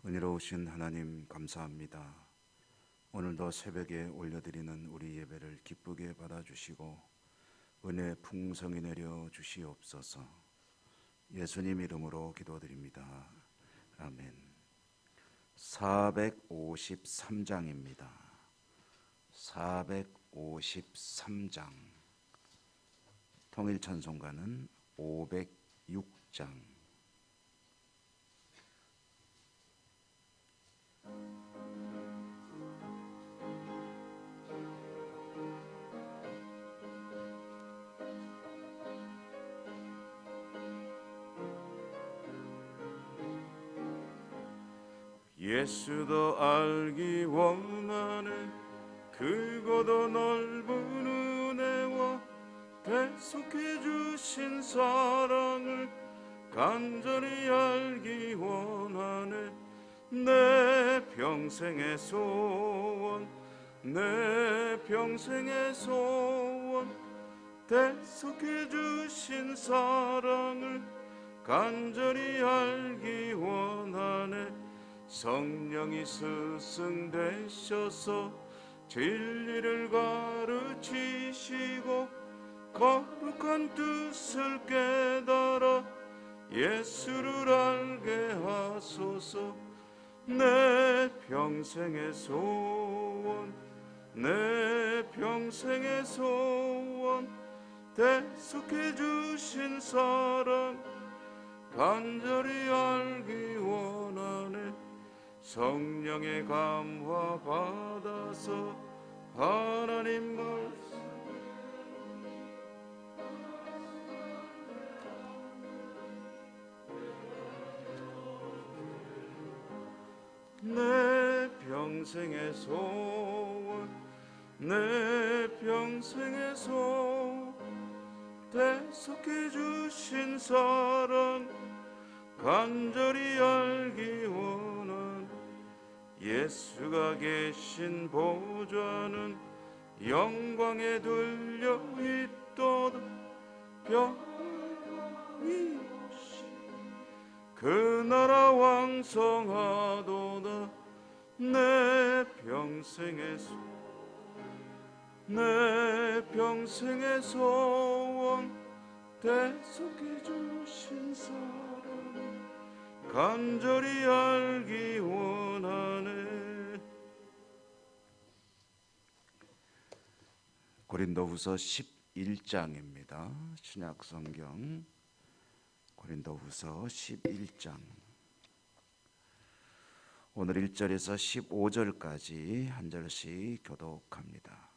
은혜로우신 하나님 감사합니다. 오늘도 새벽에 올려드리는 우리 예배를 기쁘게 받아주시고 은혜 풍성히 내려 주시옵소서. 예수님 이름으로 기도드립니다. 아멘. 453장입니다. 453장. 통일찬송가는 506장. 예수도 알기 원하네. 크고도 넓은 은혜와 대속해 주신 사랑을 간절히 알기 원하네. 내 평생의 소원, 내 평생의 소원, 대속해 주신 사랑을 간절히 알기 원하네. 성령이 스승되셔서 진리를 가르치시고 거룩한 뜻을 깨달아 예수를 알게 하소서. 내 평생의 소원, 내 평생의 소원, 대속해 주신 사랑 간절히 알기 원하네. 성령의 감화 받아서 하나님 말씀 내 평생의 소원, 내 평생의 소원, 대속해 주신 사랑 간절히 알기 원한. 예수가 계신 보좌는 영광에 들려 있도다. 영광이 그 나라 왕성하도다. 내 평생의 소원, 내 평생의 소원, 대속해 주신 사랑 간절히 알기 원하네. 고린도후서 11장입니다. 신약성경 고린도후서 11장. 오늘 1절에서 15절까지 한 절씩 교독합니다.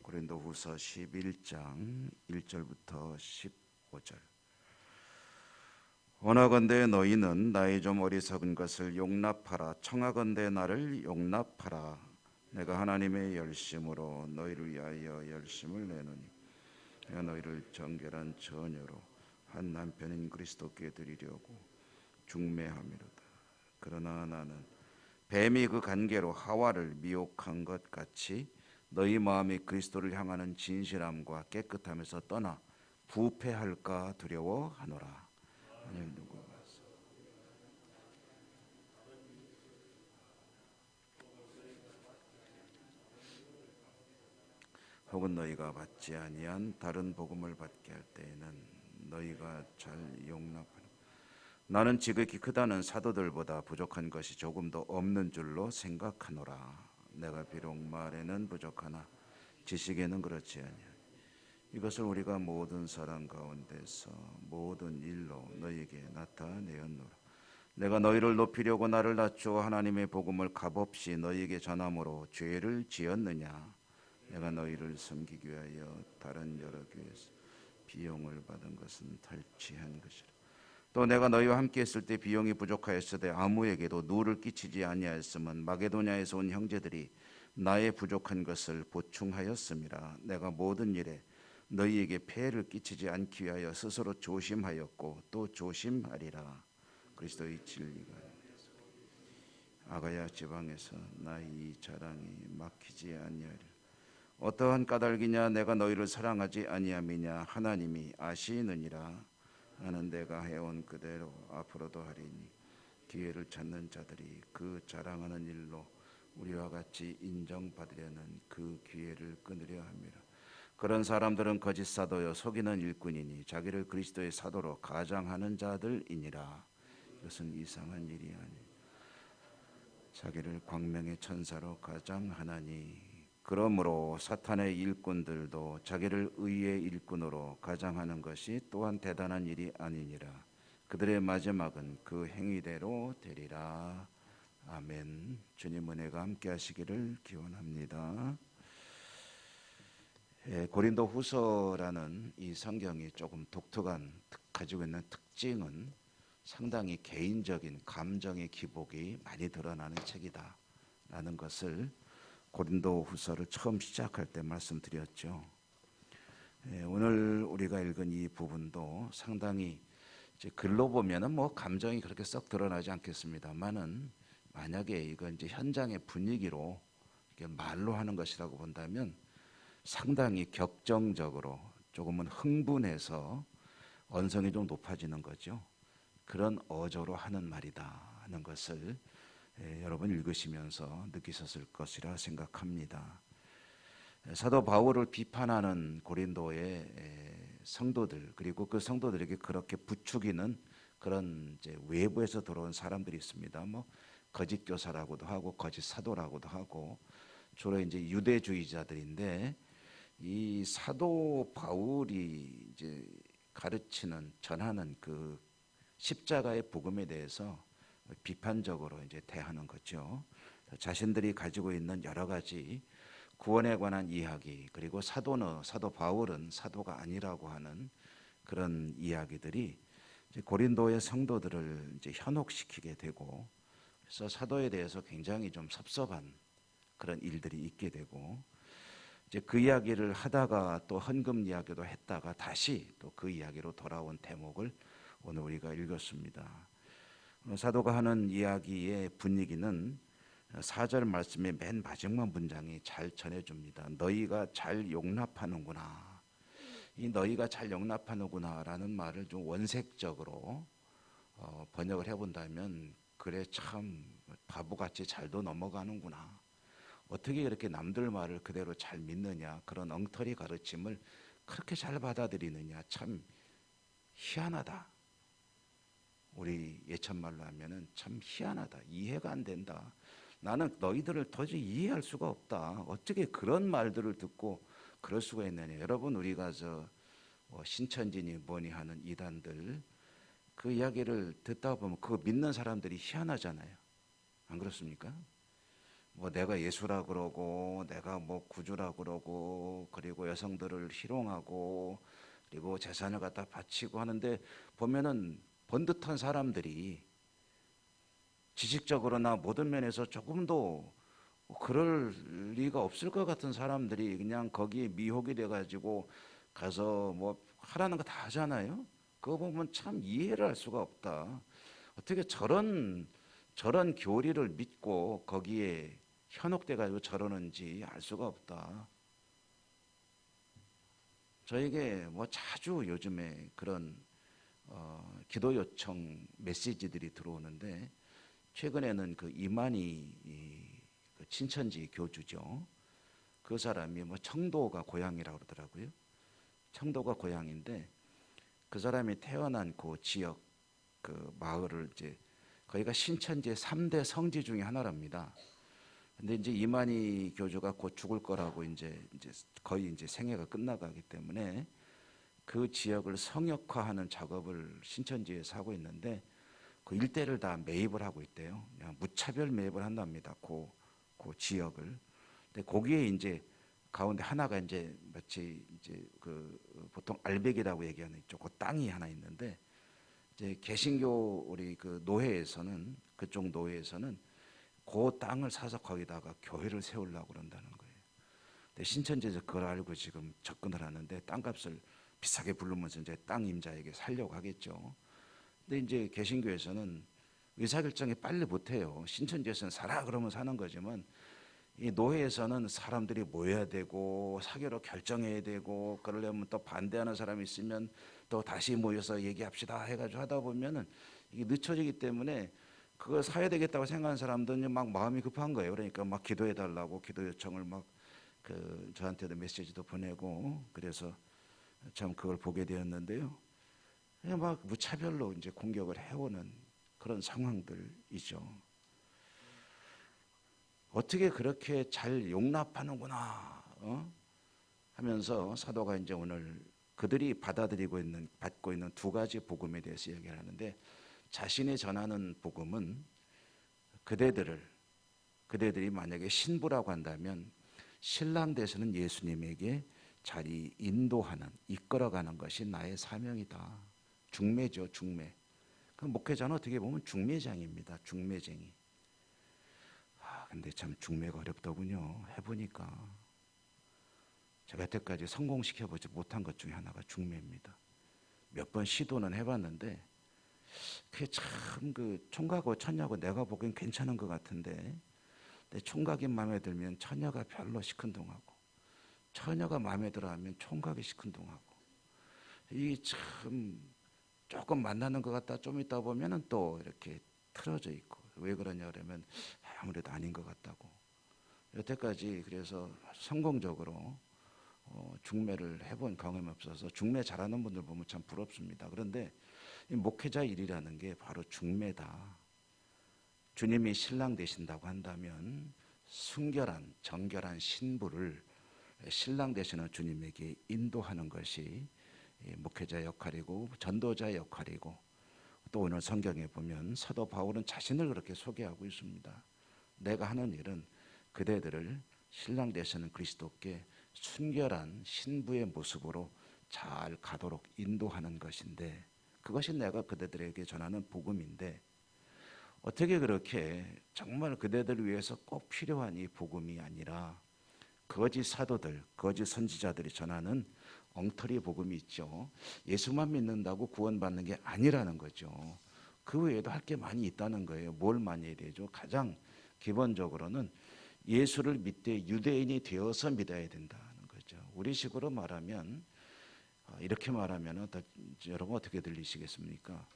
고린도후서 11장 1절부터 15절. 원하건대 너희는 나의 좀 어리석은 것을 용납하라. 청하건대 나를 용납하라. 내가 하나님의 열심으로 너희를 위하여 열심을 내노니 내가 너희를 정결한 처녀로 한 남편인 그리스도께 드리려고 중매함이로다. 그러나 나는 뱀이 그 간계로 하와를 미혹한 것 같이 너희 마음이 그리스도를 향하는 진실함과 깨끗함에서 떠나 부패할까 두려워하노라. 만일 누구가 혹은 너희가 받지 아니한 다른 복음을 받게 할 때에는 너희가 잘 용납하라. 나는 지극히 크다는 사도들보다 부족한 것이 조금도 없는 줄로 생각하노라. 내가 비록 말에는 부족하나 지식에는 그렇지 아니하니 이것을 우리가 모든 사람 가운데서 모든 일로 너희에게 나타내었노라. 내가 너희를 높이려고 나를 낮추어 하나님의 복음을 값없이 너희에게 전함으로 죄를 지었느냐. 내가 너희를 섬기기 위하여 다른 여러 교회에서 비용을 받은 것은 탈취한 것이라. 또 내가 너희와 함께 있을 때 비용이 부족하였으되 아무에게도 누를 끼치지 아니하였음은 마게도냐에서 온 형제들이 나의 부족한 것을 보충하였음이라. 내가 모든 일에 너희에게 폐해를 끼치지 않기 위하여 스스로 조심하였고 또 조심하리라. 그리스도의 진리가 아가야 지방에서 나의 자랑이 막히지 아니하리라. 어떠한 까닭이냐. 내가 너희를 사랑하지 아니함이냐. 하나님이 아시느니라. 나는 내가 해온 그대로 앞으로도 하리니 기회를 찾는 자들이 그 자랑하는 일로 우리와 같이 인정받으려는 그 기회를 끊으려 합니다. 그런 사람들은 거짓 사도요 속이는 일꾼이니 자기를 그리스도의 사도로 가장하는 자들이니라. 이것은 이상한 일이 아니 자기를 광명의 천사로 가장하나니 그러므로 사탄의 일꾼들도 자기를 의의 일꾼으로 가장하는 것이 또한 대단한 일이 아니니라. 그들의 마지막은 그 행위대로 되리라. 아멘. 주님 은혜가 함께 하시기를 기원합니다. 고린도 후서라는 이 성경이 조금 독특한 가지고 있는 특징은 상당히 개인적인 감정의 기복이 많이 드러나는 책이다 라는 것을 고린도 후서를 처음 시작할 때 말씀드렸죠. 오늘 우리가 읽은 이 부분도 상당히 이제 글로 보면은 뭐 감정이 그렇게 썩 드러나지 않겠습니다만은 만약에 이거 이제 현장의 분위기로 이렇게 말로 하는 것이라고 본다면 상당히 격정적으로 조금은 흥분해서 언성이 좀 높아지는 거죠. 그런 어조로 하는 말이다 하는 것을 여러분 읽으시면서 느끼셨을 것이라 생각합니다. 사도 바울을 비판하는 고린도의 성도들 그리고 그 성도들에게 그렇게 부추기는 그런 이제 외부에서 들어온 사람들이 있습니다. 뭐 거짓 교사라고도 하고 거짓 사도라고도 하고 주로 이제 유대주의자들인데 이 사도 바울이 이제 가르치는 전하는 그 십자가의 복음에 대해서 비판적으로 이제 대하는 거죠. 자신들이 가지고 있는 여러 가지 구원에 관한 이야기 그리고 사도 바울은 사도가 아니라고 하는 그런 이야기들이 이제 고린도의 성도들을 이제 현혹시키게 되고 그래서 사도에 대해서 굉장히 좀 섭섭한 그런 일들이 있게 되고 이제 그 이야기를 하다가 또 헌금 이야기도 했다가 다시 또 그 이야기로 돌아온 대목을 오늘 우리가 읽었습니다. 사도가 하는 이야기의 분위기는 4절 말씀의 맨 마지막 문장이 잘 전해줍니다. 너희가 잘 용납하는구나. 이 너희가 잘 용납하는구나라는 말을 좀 원색적으로 번역을 해본다면 그래 참 바보같이 잘도 넘어가는구나. 어떻게 이렇게 남들 말을 그대로 잘 믿느냐. 그런 엉터리 가르침을 그렇게 잘 받아들이느냐. 참 희한하다. 우리 예천말로 하면은 참 희한하다. 이해가 안 된다. 나는 너희들을 도저히 이해할 수가 없다. 어떻게 그런 말들을 듣고 그럴 수가 있느냐. 여러분 우리가 신천지니 뭐니 하는 이단들 그 이야기를 듣다 보면 그거 믿는 사람들이 희한하잖아요. 안 그렇습니까? 뭐 내가 예수라 그러고 내가 뭐 구주라 그러고 그리고 여성들을 희롱하고 그리고 재산을 갖다 바치고 하는데 보면은 번듯한 사람들이 지식적으로나 모든 면에서 조금도 그럴 리가 없을 것 같은 사람들이 그냥 거기에 미혹이 돼가지고 가서 뭐 하라는 거 다 하잖아요. 그거 보면 참 이해를 할 수가 없다. 어떻게 저런 교리를 믿고 거기에 현혹돼가지고 저러는지 알 수가 없다. 저에게 뭐 자주 요즘에 그런 기도 요청 메시지들이 들어오는데 최근에는 그 이만희 그 친천지 교주죠. 그 사람이 뭐 청도가 고향이라고 그러더라고요. 청도가 고향인데 그 사람이 태어난 그 지역 그 마을을 이제 거기가 신천지의 3대 성지 중에 하나랍니다. 근데 이제 이만희 교주가 곧 죽을 거라고 이제 거의 이제 생애가 끝나가기 때문에 그 지역을 성역화하는 작업을 신천지에서 하고 있는데 그 일대를 다 매입을 하고 있대요. 그냥 무차별 매입을 한답니다. 그 지역을. 근데 거기에 이제 가운데 하나가 이제 마치 이제 그 보통 알백이라고 얘기하는 이쪽 그 땅이 하나 있는데 이제 개신교 우리 그 노회에서는 그쪽 노회에서는 그 땅을 사서 거기다가 교회를 세우려고 그런다는 거예요. 근데 신천지에서 그걸 알고 지금 접근을 하는데 땅값을 비싸게 부르면서 이제 땅 임자에게 살려고 하겠죠. 근데 이제 개신교에서는 의사결정이 빨리 못해요. 신천지에서는 사라 그러면 사는 거지만 이 노회에서는 사람들이 모여야 되고 사교로 결정해야 되고 그러려면 또 반대하는 사람이 있으면 또 다시 모여서 얘기합시다 해가지고 하다 보면은 이게 늦춰지기 때문에 그거 사야 되겠다고 생각하는 사람들은 막 마음이 급한 거예요. 그러니까 막 기도해 달라고 기도 요청을 막 저한테도 메시지도 보내고, 그래서 참 그걸 보게 되었는데요. 그냥 막 무차별로 이제 공격을 해오는 그런 상황들이죠. 어떻게 그렇게 잘 용납하는구나 하면서 사도가 이제 오늘 그들이 받고 있는 두 가지 복음에 대해서 얘기를 하는데, 자신이 전하는 복음은 그대들이 만약에 신부라고 한다면 신랑 되시는 예수님에게 잘 인도하는, 이끌어가는 것이 나의 사명이다. 중매죠, 중매. 그 목회자는 어떻게 보면 중매장입니다. 중매쟁이. 근데 참 중매가 어렵더군요. 해보니까 제가 여태까지 성공시켜보지 못한 것 중에 하나가 중매입니다. 몇 번 시도는 해봤는데 그게 참 총각하고 처녀하고 내가 보기엔 괜찮은 것 같은데, 내 총각이 마음에 들면 처녀가 별로 시큰둥하고, 처녀가 마음에 들어하면 총각이 시큰둥하고, 이 참 조금 만나는 것 같다 좀 있다 보면은 또 이렇게 틀어져 있고. 왜 그러냐 그러면 아무래도 아닌 것 같다고. 여태까지 그래서 성공적으로 중매를 해본 경험이 없어서 중매 잘하는 분들 보면 참 부럽습니다. 그런데 이 목회자 일이라는 게 바로 중매다. 주님이 신랑 되신다고 한다면 순결한 정결한 신부를 신랑 되시는 주님에게 인도하는 것이 목회자 역할이고 전도자의 역할이고, 또 오늘 성경에 보면 사도 바울은 자신을 그렇게 소개하고 있습니다. 내가 하는 일은 그대들을 신랑 되시는 그리스도께 순결한 신부의 모습으로 잘 가도록 인도하는 것인데, 그것이 내가 그대들에게 전하는 복음인데, 어떻게 그렇게 정말 그대들을 위해서 꼭 필요한 이 복음이 아니라 거짓 사도들, 거짓 선지자들이 전하는 엉터리 복음이 있죠. 예수만 믿는다고 구원받는 게 아니라는 거죠. 그 외에도 할 게 많이 있다는 거예요. 뭘 많이 해야 되죠? 가장 기본적으로는 예수를 믿되 유대인이 되어서 믿어야 된다는 거죠. 우리식으로 말하면, 이렇게 말하면 여러분 어떻게 들리시겠습니까?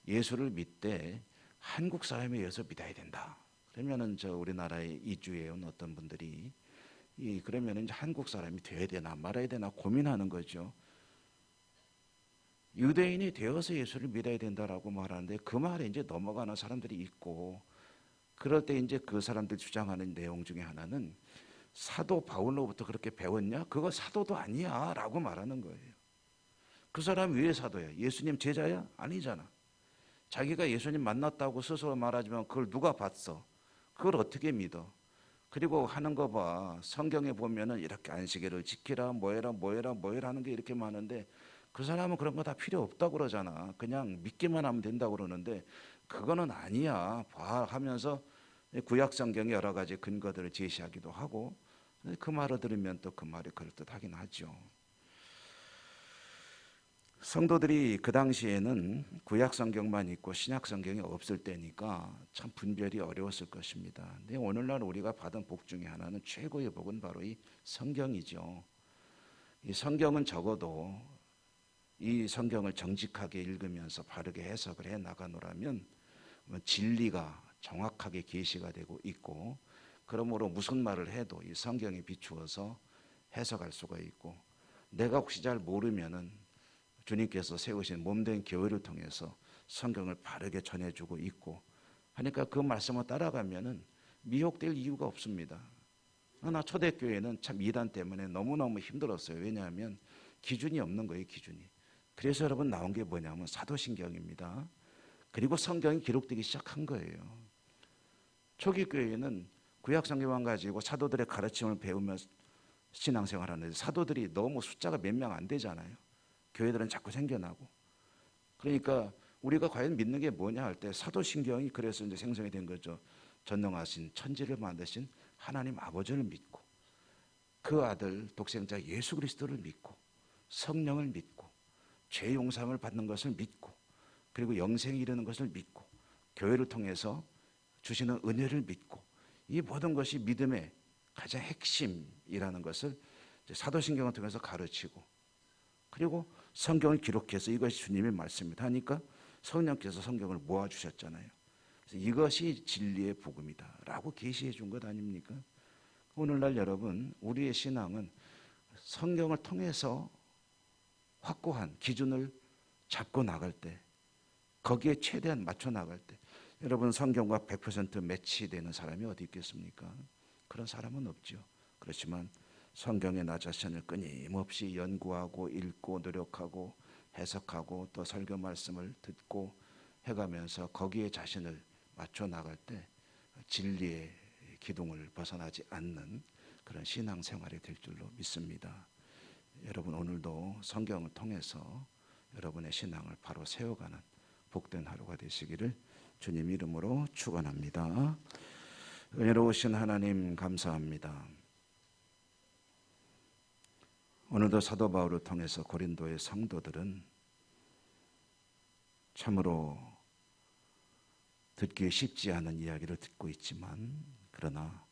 예수를 믿되 한국 사람에 의해서 믿어야 된다. 그러면은 우리나라에 이주해 온 어떤 분들이 그러면 이제 한국 사람이 되어야 되나 말아야 되나 고민하는 거죠. 유대인이 되어서 예수를 믿어야 된다라고 말하는데 그 말에 이제 넘어가는 사람들이 있고, 그럴 때 이제 그 사람들이 주장하는 내용 중에 하나는 사도 바울로부터 그렇게 배웠냐? 그거 사도도 아니야 라고 말하는 거예요. 그 사람 왜 사도야? 예수님 제자야? 아니잖아. 자기가 예수님 만났다고 스스로 말하지만 그걸 누가 봤어? 그걸 어떻게 믿어? 그리고 하는 거 봐. 성경에 보면은 이렇게 안식일을 지키라, 뭐해라 하는 게 이렇게 많은데, 그 사람은 그런 거 다 필요 없다고 그러잖아. 그냥 믿기만 하면 된다고 그러는데 그거는 아니야 봐 하면서 구약 성경의 여러 가지 근거들을 제시하기도 하고, 그 말을 들으면 또 그 말이 그럴듯하긴 하죠. 성도들이 그 당시에는 구약 성경만 있고 신약 성경이 없을 때니까 참 분별이 어려웠을 것입니다. 근데 오늘날 우리가 받은 복 중에 하나는, 최고의 복은 바로 이 성경이죠. 이 성경은 적어도 이 성경을 정직하게 읽으면서 바르게 해석을 해 나가노라면 진리가 정확하게 계시가 되고 있고, 그러므로 무슨 말을 해도 이 성경에 비추어서 해석할 수가 있고, 내가 혹시 잘 모르면은 주님께서 세우신 몸된 교회를 통해서 성경을 바르게 전해주고 있고 하니까 그 말씀을 따라가면은 미혹될 이유가 없습니다. 나 초대교회는 참 이단 때문에 너무너무 힘들었어요. 왜냐하면 기준이 없는 거예요, 기준이. 그래서 여러분 나온 게 뭐냐면 사도신경입니다. 그리고 성경이 기록되기 시작한 거예요. 초기 교회는 구약 성경만 가지고 사도들의 가르침을 배우면서 신앙생활하는데, 사도들이 너무 숫자가 몇 명 안 되잖아요. 교회들은 자꾸 생겨나고. 그러니까 우리가 과연 믿는 게 뭐냐 할 때 사도신경이 그래서 이제 생성이 된 거죠. 전능하신 천지를 만드신 하나님 아버지를 믿고, 그 아들 독생자 예수 그리스도를 믿고, 성령을 믿고, 죄 용서를 받는 것을 믿고, 그리고 영생에 이르는 것을 믿고, 교회를 통해서 주시는 은혜를 믿고, 이 모든 것이 믿음의 가장 핵심이라는 것을 사도신경을 통해서 가르치고, 그리고 성경을 기록해서 이것이 주님의 말씀이다 하니까 성령께서 성경을 모아주셨잖아요. 이것이 진리의 복음이다라고 계시해 준 것 아닙니까? 오늘날 여러분, 우리의 신앙은 성경을 통해서 확고한 기준을 잡고 나갈 때, 거기에 최대한 맞춰 나갈 때, 여러분 성경과 100% 매치되는 사람이 어디 있겠습니까? 그런 사람은 없죠. 그렇지만 성경에 나 자신을 끊임없이 연구하고 읽고 노력하고 해석하고 또 설교 말씀을 듣고 해가면서 거기에 자신을 맞춰 나갈 때 진리의 기둥을 벗어나지 않는 그런 신앙생활이 될 줄로 믿습니다. 여러분 오늘도 성경을 통해서 여러분의 신앙을 바로 세워가는 복된 하루가 되시기를 주님 이름으로 축원합니다. 은혜로우신 하나님 감사합니다. 오늘도 사도 바울을 통해서 고린도의 성도들은 참으로 듣기 쉽지 않은 이야기를 듣고 있지만, 그러나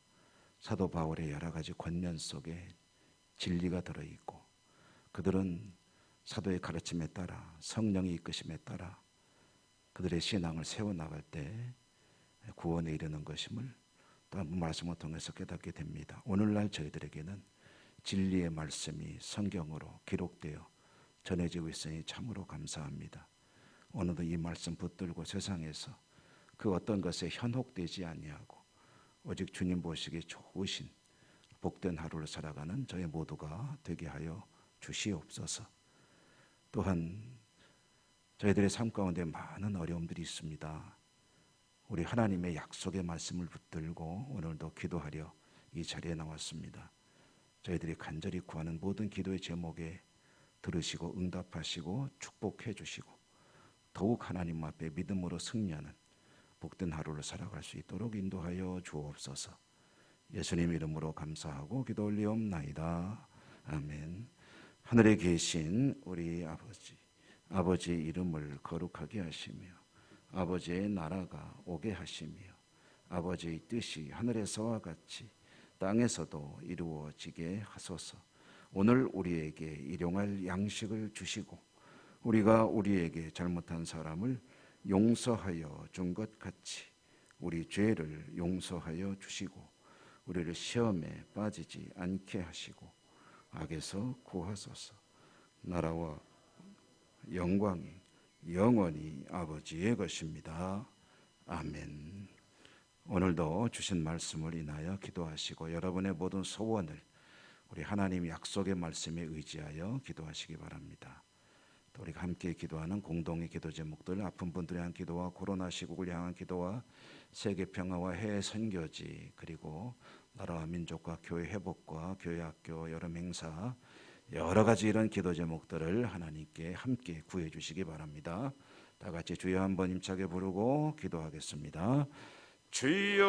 사도 바울의 여러 가지 권면 속에 진리가 들어있고 그들은 사도의 가르침에 따라 성령의 이끄심에 따라 그들의 신앙을 세워나갈 때 구원에 이르는 것임을 또 한 번 말씀을 통해서 깨닫게 됩니다. 오늘날 저희들에게는 진리의 말씀이 성경으로 기록되어 전해지고 있으니 참으로 감사합니다. 오늘도 이 말씀 붙들고 세상에서 그 어떤 것에 현혹되지 아니하고 오직 주님 보시기에 좋으신 복된 하루를 살아가는 저희 모두가 되게 하여 주시옵소서. 또한 저희들의 삶 가운데 많은 어려움들이 있습니다. 우리 하나님의 약속의 말씀을 붙들고 오늘도 기도하려 이 자리에 나왔습니다. 저희들이 간절히 구하는 모든 기도의 제목에 들으시고 응답하시고 축복해 주시고 더욱 하나님 앞에 믿음으로 승리하는 복된 하루를 살아갈 수 있도록 인도하여 주옵소서. 예수님 이름으로 감사하고 기도 올리옵나이다. 아멘. 하늘에 계신 우리 아버지의 이름을 거룩하게 하시며 아버지의 나라가 오게 하시며 아버지의 뜻이 하늘에서와 같이 땅에서도 이루어지게 하소서. 오늘 우리에게 일용할 양식을 주시고 우리가 우리에게 잘못한 사람을 용서하여 준 것 같이 우리 죄를 용서하여 주시고 우리를 시험에 빠지지 않게 하시고 악에서 구하소서. 나라와 영광이 영원히 아버지의 것입니다. 아멘. 오늘도 주신 말씀을 인하여 기도하시고 여러분의 모든 소원을 우리 하나님 약속의 말씀에 의지하여 기도하시기 바랍니다. 또 우리가 함께 기도하는 공동의 기도 제목들, 아픈 분들에 대한 기도와 코로나 시국을 향한 기도와 세계 평화와 해외 선교지, 그리고 나라와 민족과 교회 회복과 교회 학교 여름 행사, 여러 가지 이런 기도 제목들을 하나님께 함께 구해 주시기 바랍니다. 다 같이 주여 한번 힘차게 부르고 기도하겠습니다. 주여